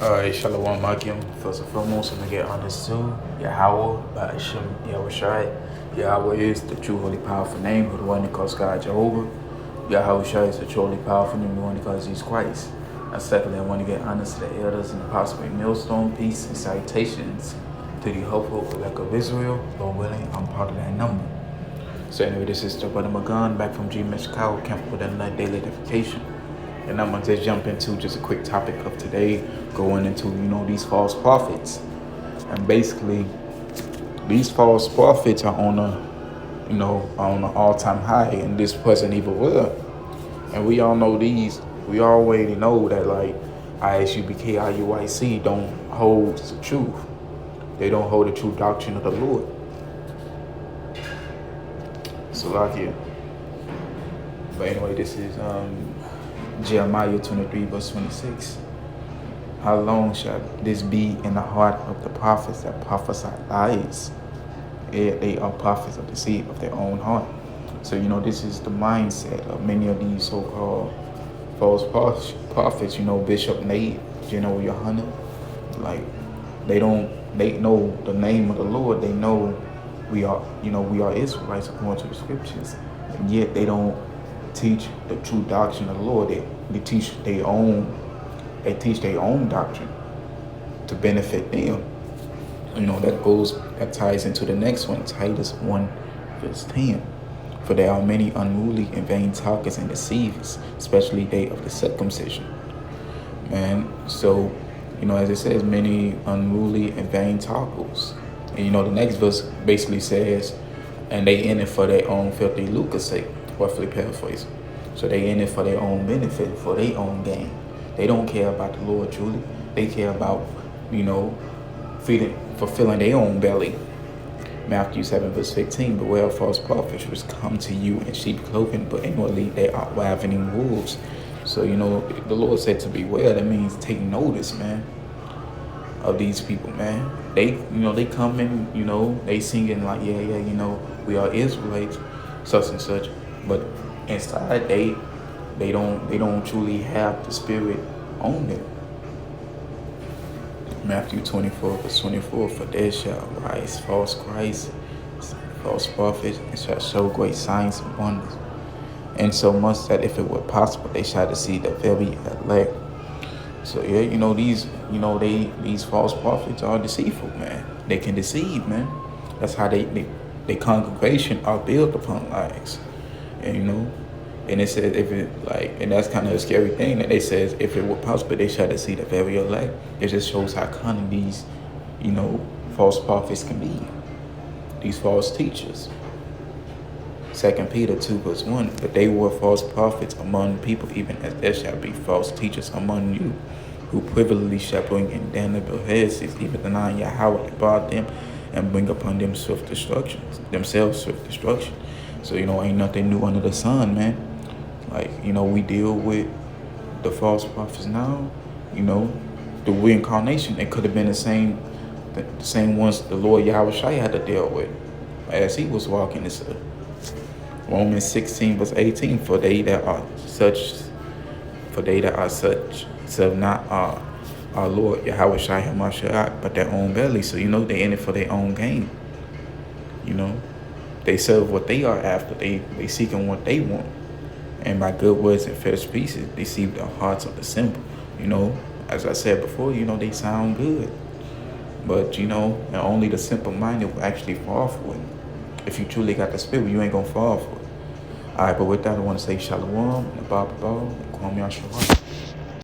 Alright, Shalom Akim. First and foremost, I'm gonna get honest too. Yahweh, Ba'ashem, Yahushai. Yahweh is the true, holy, powerful name of the one that calls God Jehovah. Yahushai is the true, holy, powerful name of the one that calls Jesus Christ. And secondly, I want to get honest to the elders and the apostle millstone, peace and salutations to the hopeful elect of Israel. Lord willing, I'm part of that number. So anyway, this is the brother Magan back from G Chicago, camp with another daily edification. And I'm gonna just jump into just a quick topic of today, going into, these false prophets. And basically, these false prophets are on on an all-time high in this present evil world. And we all know these, we already know that like ISUBK, IUIC don't hold the truth. They don't hold the true doctrine of the Lord. So like here. But anyway, this is Jeremiah 23 verse 26. How long shall this be in the heart of the prophets that prophesy lies? They are prophets of the seed of their own heart. So this is the mindset of many of these so-called false prophets. Bishop Nate, General Yohanan, like they know the name of the Lord. They know we are Israelites according to the scriptures, and yet they don't teach the true doctrine of the Lord. They teach their own doctrine to benefit them. That ties into the next one, Titus 1 verse 10. For there are many unruly and vain talkers and deceivers, especially they of the circumcision. Man, so as it says, many unruly and vain talkers. And the next verse basically says, and they in it for their own filthy lucre's sake, roughly paraphrasing. So they in it for their own benefit, for their own gain. They don't care about the Lord truly. They care about, fulfilling their own belly. Matthew 7 verse 15, beware of false prophets which come to you in sheep clothing, but inwardly they are ravening wolves. So, the Lord said to beware. That means take notice, man, of these people, man. They come in, they singing like, we are Israelites, such and such. But inside, they don't truly have the spirit on them. Matthew 24 verse 24, for there shall rise false Christ, false prophets, and shall show great signs and wonders, and so much that if it were possible, they shall deceive the very elect. So these false prophets are deceitful, man. They can deceive, man. That's how they congregation are built upon lies. And it says and that's kind of a scary thing that they says if it were possible, they shall deceive the very elect. It just shows how cunning these, false prophets can be. These false teachers. 2 Peter 2 verse 1, but they were false prophets among people, even as there shall be false teachers among you, who privily shall bring in damnable heresies, even denying Yahweh that brought them, and bring upon them themselves swift destruction. So, ain't nothing new under the sun, man. Like, we deal with the false prophets now, the reincarnation. It could have been the same ones the Lord Yahushai had to deal with as he was walking this earth. Romans 16 verse 18, for they that are such serve not our Lord Yahushai HaMashiach, but their own belly. So they in it for their own gain. They serve what they are after. They seeking what they want. And by good words and fair speeches, deceive the hearts of the simple. As I said before, they sound good. But, and only the simple-minded will actually fall for it. If you truly got the spirit, you ain't going to fall for it. All right, but with that, I want to say shalom, and Abba, and Kwam Yashua.